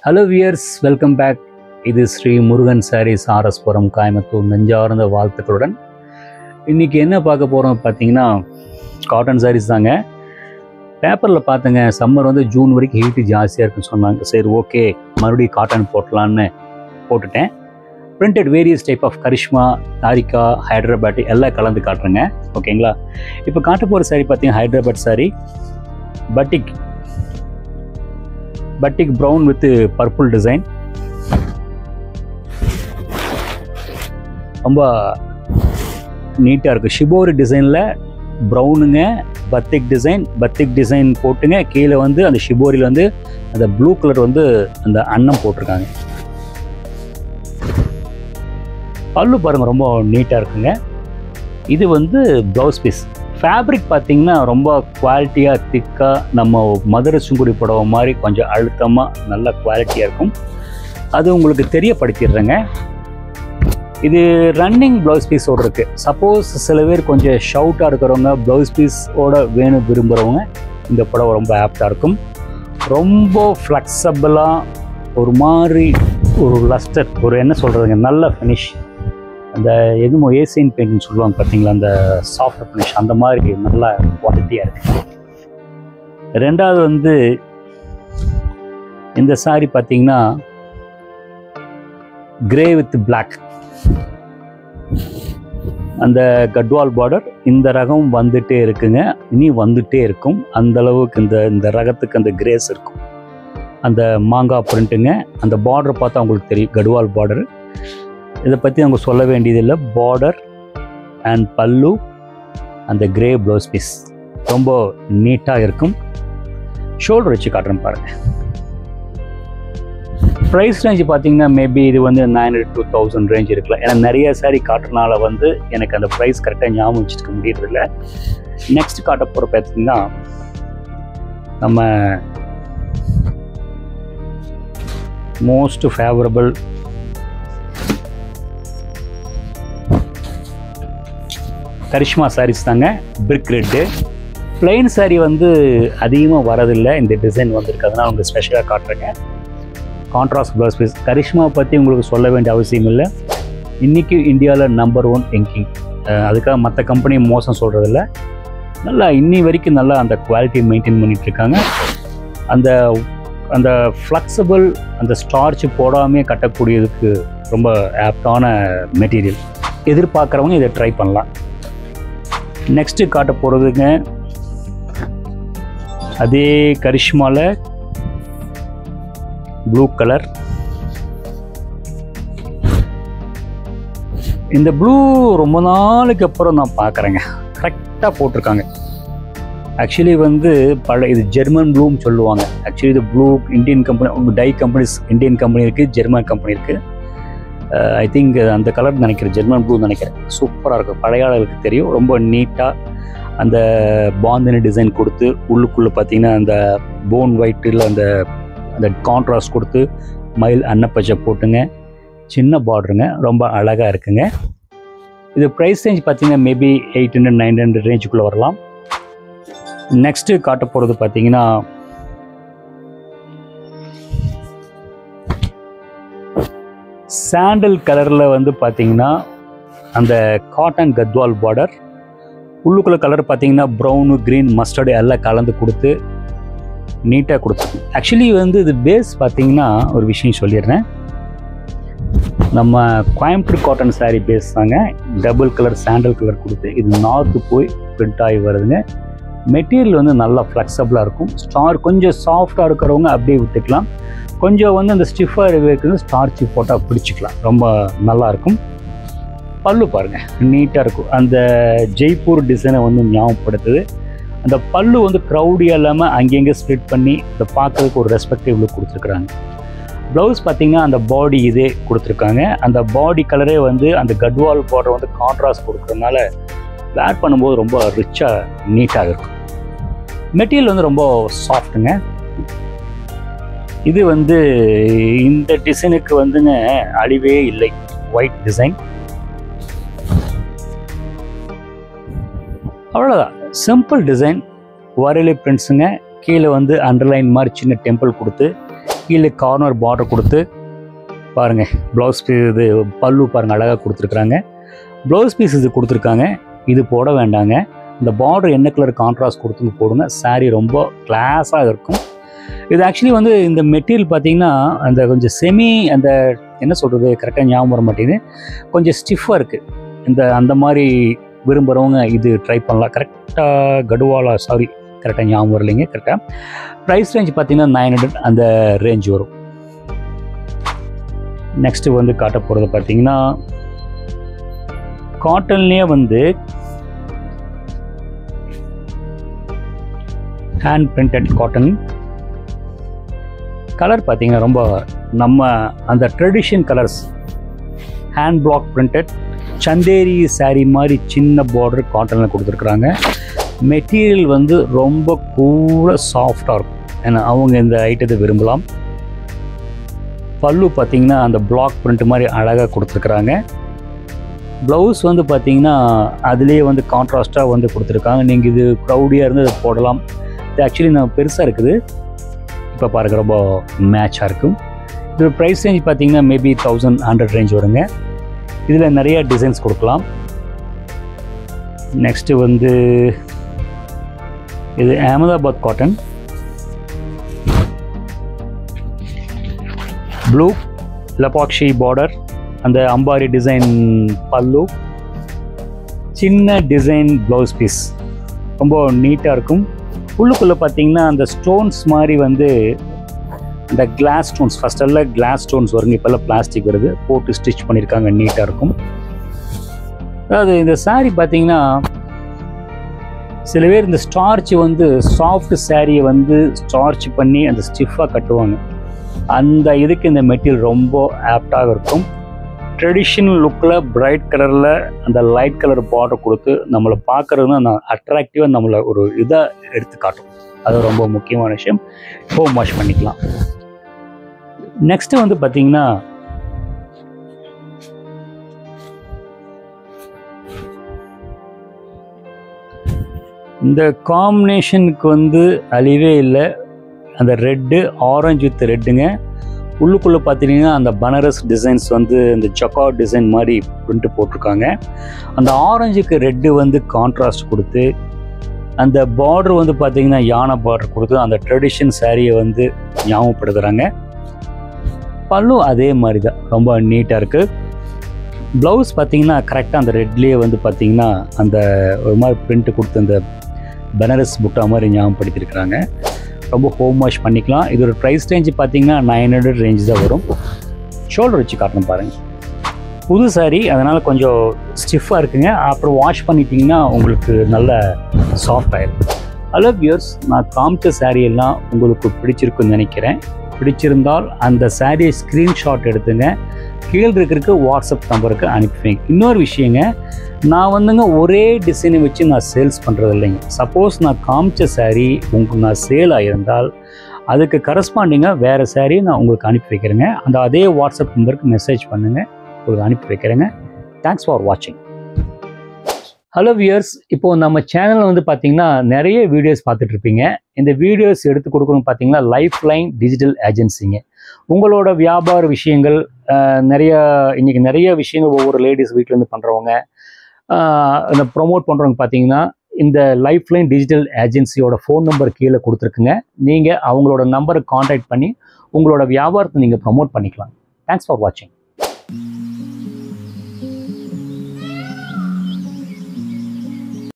Hello viewers, welcome back. இது ஸ்ரீ முருகன் சாரீஸ் ஆர்எஸ்புரம் கோயம்புத்தூர் நெஞ்சார்ந்த வாழ்த்துக்களுடன் இன்றைக்கி என்ன பார்க்க போகிறோம் பார்த்தீங்கன்னா காட்டன் சாரீஸ் தாங்க. பேப்பரில் பார்த்தங்க சம்மர் வந்து ஜூன் வரைக்கும் ஹீட்டு ஜாஸ்தியாக இருக்குன்னு சொன்னாங்க. சரி ஓகே மறுபடியும் காட்டன் போட்டலான்னு போட்டுட்டேன். Printed various type of Karishma, Tarika, Hyderabad எல்லாம் கலந்து காட்டுறேங்க. ஓகேங்களா? இப்போ காட்ட போகிற சாரீ பார்த்தீங்கன்னா Hyderabad sari, பட்டிக் brown with purple design. ரொம்ப நீட்டாக இருக்குது. ஷிபோரி டிசைனில் ப்ரௌனுங்க, பத்திக் டிசைன் போட்டுங்க. கீழே வந்து அந்த ஷிபோரியில் வந்து அந்த ப்ளூ கலர் வந்து அந்த அன்னம் போட்டிருக்காங்க. பல்லு பாருங்கள் ரொம்ப நீட்டாக இருக்குங்க. இது வந்து ப்ளவுஸ் பீஸ். ஃபேப்ரிக் பார்த்திங்கன்னா ரொம்ப குவாலிட்டியாக திக்காக நம்ம மதுரை சுங்குடி புடவை மாதிரி கொஞ்சம் அழுத்தமாக நல்ல குவாலிட்டியாக இருக்கும். அது உங்களுக்கு தெரியப்படுத்திடுறேங்க. இது ரன்னிங் ப்ளவுஸ் பீஸோடு இருக்குது. சப்போஸ் சில பேர் கொஞ்சம் ஷவுட்டாக இருக்கிறவங்க ப்ளவுஸ் பீஸோட வேணும் விரும்புகிறவங்க இந்த புடவை ரொம்ப ஆப்டாக இருக்கும். ரொம்ப ஃப்ளெக்சபிளாக ஒரு மாதிரி ஒரு லஸ்டர், ஒரு என்ன சொல்கிறதுங்க, நல்ல ஃபினிஷ். அந்த எதுவும் ஏசியன் பெயிண்ட்னு சொல்லுவாங்க பார்த்தீங்களா, அந்த சாஃப்ட் ஃபினிஷ், அந்த மாதிரி நல்ல குவாலிட்டியாக இருக்குது. ரெண்டாவது வந்து இந்த சாரி பார்த்தீங்கன்னா கிரே வித் பிளாக், அந்த கட்வால் பார்டர். இந்த ரகம் வந்துட்டே இருக்குங்க, இனி வந்துட்டே இருக்கும். அந்த அளவுக்கு இந்த ரகத்துக்கு அந்த கிரேஸ் இருக்கும். அந்த மாங்காய் பிரிண்ட்டுங்க. அந்த பார்டர் பார்த்தா உங்களுக்கு தெரியும், கட்வால் பார்டர். இதை பற்றி அவங்க சொல்ல வேண்டியதில்லை. பார்டர் அண்ட் பல்லு, அந்த கிரே ப்ளவுஸ் பீஸ் ரொம்ப நீட்டாக இருக்கும். ஷோல்டர் வச்சு காட்டுறேன் பாருங்கள். ப்ரைஸ் ரேஞ்சு பார்த்தீங்கன்னா மேபி இது வந்து 900 to 1000 ரேஞ்ச் இருக்கலாம். ஏன்னா நிறைய சாரீ காட்டுறதுனால வந்து எனக்கு அந்த ப்ரைஸ் கரெக்டாக ஞாபகம் வச்சுக்க முடியறதில்ல. நெக்ஸ்ட் காட்ட போகிற பார்த்தீங்கன்னா நம்ம மோஸ்ட் ஃபேவரபிள் கரிஷ்மா சாரீஸ் தாங்க. பிரிக் ரெட்டு பிளெயின் சாரீ வந்து அதிகமாக வரதில்லை. இந்த டிசைன் வந்திருக்கிறதுனால உங்களுக்கு ஸ்பெஷலாக காட்டுறேங்க. Contrast blouse piece. கரிஷ்மாவை பற்றி உங்களுக்கு சொல்ல வேண்டிய அவசியம் இல்லை. இன்றைக்கி இந்தியாவில் நம்பர் 1 எங்கிங். அதுக்காக மற்ற கம்பெனி மோசம் சொல்கிறதில்ல. நல்லா இன்னி வரைக்கும் நல்லா அந்த குவாலிட்டி மெயின்டைன் பண்ணிகிட்ருக்காங்க. அந்த ஃப்ளெக்சிபிள், அந்த ஸ்டார்ச் போடாமே கட்டக்கூடியதுக்கு ரொம்ப ஆப்டான மெட்டீரியல். எதிர்பார்க்குறவங்க இதை ட்ரை பண்ணலாம். நெக்ஸ்ட்டு காட்ட போகிறதுங்க அதே கரிஷ்மாவில் ப்ளூ கலர். இந்த ப்ளூ ரொம்ப நாளுக்கு அப்புறம் நான் பார்க்குறேங்க. கரெக்டாக போட்டிருக்காங்க. ஆக்சுவலி வந்து இது ஜெர்மன் ப்ளூன்னு சொல்லுவாங்க. ஆக்சுவலி இது blue Indian company, dye companies Indian company இருக்குது, ஜெர்மன் கம்பெனி இருக்குது. ஐ திங்க் அந்த கலர் நினைக்கிறேன், ஜெர்மன் ப்ளூ நினைக்கிறேன். சூப்பராக இருக்கும். பழைய ஆளுகளுக்கு தெரியும். ரொம்ப நீட்டாக அந்த பாந்தினி டிசைன் கொடுத்து உள்ளுக்குள்ளே பார்த்தீங்கன்னா அந்த போன் ஒயிட்டில் அந்த கான்ட்ராஸ்ட் கொடுத்து மயில் அன்னப்பச்சை போட்டுங்க. சின்ன பார்டருங்க, ரொம்ப அழகாக இருக்குங்க. இது ப்ரைஸ் ரேஞ்ச் பார்த்தீங்கன்னா மேபி 800-900 ரேஞ்சுக்குள்ளே வரலாம். நெக்ஸ்ட்டு காட்ட போகிறது பார்த்தீங்கன்னா சாண்டல் கலரில் வந்து பார்த்தீங்கன்னா அந்த காட்டன் கத்வால் பார்டர். உள்ளுக்குள்ள கலர் பார்த்தீங்கன்னா ப்ரௌனு, க்ரீன், மஸ்டர்டு எல்லாம் கலந்து கொடுத்து நீட்டாக கொடுத்துருக்கோம். ஆக்சுவலி வந்து இது பேஸ் பார்த்தீங்கன்னா ஒரு விஷயம் சொல்லிடுறேன். நம்ம கோயம்புத்தூர் காட்டன் சாரீ பேஸ் தாங்க. டபுள் கலர் சாண்டல் கலர் கொடுத்து இது நார்த்து போய் பிரிண்ட் ஆகி வருதுங்க. மெட்டீரியல் வந்து நல்லா ஃப்ளெக்சபிளாக இருக்கும். கொஞ்சம் சாஃப்டாக இருக்கிறவங்க அப்படியே விட்டுக்கலாம். கொஞ்சம் வந்து அந்த ஸ்டிஃபாக இருக்கிறது ஸ்டார்ச்சி போட்டால் பிடிச்சிக்கலாம். ரொம்ப நல்லாயிருக்கும். பல்லு பாருங்கள் நீட்டாக இருக்கும். அந்த ஜெய்ப்பூர் டிசைனை வந்து ஞாபகப்படுத்துது. அந்த பல்லு வந்து க்ரௌடியாக இல்லாமல் அங்கங்கே ஸ்ப்ளிட் பண்ணி இதை பார்க்கறதுக்கு ஒரு ரெஸ்பெக்டிவ் கொடுத்துருக்குறாங்க. ப்ளவுஸ் பார்த்திங்கன்னா அந்த பாடி இதே கொடுத்துருக்காங்க. அந்த பாடி கலரே வந்து அந்த கட்வால் பார்டர் வந்து கான்ட்ராஸ்ட் கொடுக்குறதுனால வேர் பண்ணும்போது ரொம்ப ரிச்சாக நீட்டாக இருக்கும். மெட்டீரியல் வந்து ரொம்ப சாஃப்ட்டுங்க. இது வந்து இந்த டிசைனுக்கு வந்துங்க அழிவே இல்லை. ஒயிட் டிசைன், அவ்வளோதான். சிம்பிள் டிசைன், வரலி பிரிண்ட்ஸுங்க. கீழே வந்து அண்டர்லைன் மாதிரி சின்ன டெம்பிள் கொடுத்து கீழே கார்னர் பார்டர் கொடுத்து பாருங்கள். ப்ளவுஸ் பீஸ் இது பல்லு பாருங்கள் அழகாக கொடுத்துருக்குறாங்க. ப்ளவுஸ் பீஸ் இது கொடுத்துருக்காங்க. இது போட வேண்டாங்க. இந்த பார்டர் என்ன கலர் கான்ட்ராஸ்ட் கொடுத்துங்க போடுங்க. சாரீ ரொம்ப கிளாஸாக இருக்கும். இது ஆக்சுவலி வந்து இந்த மெட்டீரியல் பார்த்தீங்கன்னா அந்த கொஞ்சம் அந்த என்ன சொல்கிறது கரெக்டாக ஞாபகம் வர மாட்டேங்குது. கொஞ்சம் ஸ்டிஃபாக இருக்குது. அந்த மாதிரி விரும்புகிறவங்க இது ட்ரை பண்ணலாம். கரெக்டாக கடுவாலா கரெக்டாக ஞாபகம் வரலைங்க. கரெக்டாக ப்ரைஸ் ரேஞ்ச் பார்த்தீங்கன்னா 900 அந்த ரேஞ்ச் வரும். நெக்ஸ்ட்டு வந்து காட்ட போகிறது பார்த்தீங்கன்னா காட்டன்லேயே வந்து ஹேண்ட் பிரிண்டட் காட்டன் கலர் பார்த்தீங்கன்னா ரொம்ப நம்ம அந்த tradition colours. Hand black printed Chanderi sari மாதிரி சின்ன பார்டர் காட்டனில் கொடுத்துருக்குறாங்க. மெட்டீரியல் வந்து ரொம்ப கூலாக சாஃப்டாக இருக்கும். ஏன்னா அவங்க இந்த ஐட்டத்தை விரும்பலாம். பல்லு பார்த்தீங்கன்னா அந்த பிளாக் பிரிண்ட் மாதிரி அழகாக கொடுத்துருக்குறாங்க. ப்ளவுஸ் வந்து பார்த்தீங்கன்னா அதுலேயே வந்து கான்ட்ராஸ்ட்டாக வந்து கொடுத்துருக்காங்க. நீங்கள் இது க்ரௌடியாக இருந்து அதை போடலாம். இது ஆக்சுவலி நம்ம பெருசாக இருக்குது. இப்போ பாருங்க ரொம்ப மேட்சாக இருக்கும். இது ப்ரைஸ் ரேஞ்ச் பார்த்தீங்கன்னா மேபி 1100 ரேஞ்ச் வருங்க. இதில் நிறைய டிசைன்ஸ் கொடுக்கலாம். நெக்ஸ்ட்டு வந்து இது அகமதாபாத் காட்டன் ப்ளூ லபாக்ஷி பார்டர், அந்த அம்பாரி டிசைன் பல்லு, சின்ன டிசைன் ப்ளவுஸ் பீஸ் ரொம்ப நீட்டாக இருக்கும். உள்ளுக்குள்ளே பார்த்தீங்கன்னா அந்த ஸ்டோன்ஸ் மாதிரி வந்து இந்த கிளாஸ் ஸ்டோன்ஸ் ஃபஸ்ட்டெல்லாம் கிளாஸ் ஸ்டோன்ஸ் வருங்க. இப்போல்லாம் பிளாஸ்டிக் வருது. போட்டு ஸ்டிச் பண்ணியிருக்காங்க. நீட்டாக இருக்கும். அதாவது இந்த சாரீ பார்த்தீங்கன்னா சில பேர் இந்த ஸ்டார்ச் வந்து சாஃப்ட் சாரியை வந்து ஸ்டார்ச் பண்ணி அந்த ஸ்டிஃபாக கட்டுவாங்க. அந்த இதுக்கு இந்த மெட்டீரியல் ரொம்ப ஆப்டாக இருக்கும். ட்ரெடிஷ்னல் லுக்கில் பிரைட் கலரில் அந்த லைட் கலர் பார்டர் கொடுத்து நம்மளை பார்க்குறதுனா நான் அட்ராக்டிவாக நம்மளை ஒரு இதாக எடுத்து காட்டும். அது ரொம்ப முக்கியமான விஷயம். ஹோம் வாஷ் பண்ணிக்கலாம். நெக்ஸ்ட்டு வந்து பார்த்திங்கன்னா இந்த காம்பினேஷனுக்கு வந்து அழிவே இல்லை. அந்த ரெட்டு ஆரஞ்சு வித் ரெட்டுங்க. உள்ளுக்குள்ளே பார்த்தீங்கன்னா அந்த பனாரஸ் டிசைன்ஸ் வந்து இந்த ஜக்கார்ட் டிசைன் மாதிரி பிரிண்ட் போட்டிருக்காங்க. அந்த ஆரஞ்சுக்கு ரெட்டு வந்து கான்ட்ராஸ்ட் கொடுத்து அந்த பார்டர் வந்து பார்த்திங்கன்னா யானை பார்டர் கொடுத்து அந்த ட்ரெடிஷன் சாரியை வந்து ஞாபகப்படுத்துகிறாங்க. பல்லு அதே மாதிரி தான் ரொம்ப நீட்டாக இருக்குது. ப்ளவுஸ் பார்த்திங்கன்னா கரெக்டாக அந்த ரெட்லேயே வந்து பார்த்திங்கன்னா அந்த ஒரு மாதிரி பிரிண்ட்டு கொடுத்து அந்த பனாரஸ் புட்டா மாதிரி ஞாபகப்படுத்தியிருக்கிறாங்க. ரொம்ப ஹோம் வாஷ் பண்ணிக்கலாம். இதோட ப்ரைஸ் ரேஞ்ச் பார்த்தீங்கன்னா 900 ரேஞ்ச் தான் வரும். ஷோல்டர் வச்சு காட்டணும் பாருங்கள். புது சாரீ அதனால் கொஞ்சம் ஸ்டிஃபாக இருக்குங்க. அப்புறம் வாஷ் பண்ணிட்டீங்கன்னா உங்களுக்கு நல்ல சாஃப்ட் ஆகிடும். ஹலோ வியூவர்ஸ், நான் காமிச்ச சாரீ எல்லாம் உங்களுக்கு பிடிச்சிருக்குன்னு நினைக்கிறேன். பிடிச்சிருந்தால் அந்த சாரியை ஸ்க்ரீன்ஷாட் எடுத்துங்க. கீழே இருக்கிறதுக்கு வாட்ஸ்அப் நம்பருக்கு அனுப்பிவிங்க. இன்னொரு விஷயங்க, நான் வந்துங்க ஒரே டிசைனை வச்சு நான் சேல்ஸ் பண்ணுறது இல்லைங்க. சப்போஸ் நான் காமிச்ச சாரீ உங்களுக்கு நான் சேல் ஆகியிருந்தால் அதுக்கு கரஸ்பாண்டிங்காக வேறு சாரீ நான் உங்களுக்கு அனுப்பி வைக்கிறேங்க. அந்த அதே வாட்ஸ்அப் நம்பருக்கு மெசேஜ் பண்ணுங்கள், உங்களுக்கு அனுப்பி வைக்கிறேங்க. தேங்க்ஸ் ஃபார் வாட்சிங். ஹலோ வியூவர்ஸ், இப்போது நம்ம சேனலில் வந்து பார்த்திங்கன்னா நிறைய வீடியோஸ் பார்த்துட்ருப்பீங்க. இந்த வீடியோஸ் எடுத்து கொடுக்கணும்னு பார்த்தீங்கன்னா லைஃப் லைன் டிஜிட்டல் ஏஜென்சிங்க. உங்களோட வியாபார விஷயங்கள் இன்றைக்கி நிறைய விஷயங்கள் ஒவ்வொரு லேடிஸ் வீட்டிலேருந்து பண்ணுறவங்க இந்த ப்ரொமோட் பண்ணுறவங்க பார்த்தீங்கன்னா இந்த லைஃப் லைன் டிஜிட்டல் ஏஜென்சியோட ஃபோன் நம்பர் கீழே கொடுத்துருக்குங்க. நீங்கள் அவங்களோட நம்பரை கான்டாக்ட் பண்ணி உங்களோட வியாபாரத்தை நீங்கள் ப்ரொமோட் பண்ணிக்கலாம். தேங்க்ஸ் ஃபார் வாட்சிங்.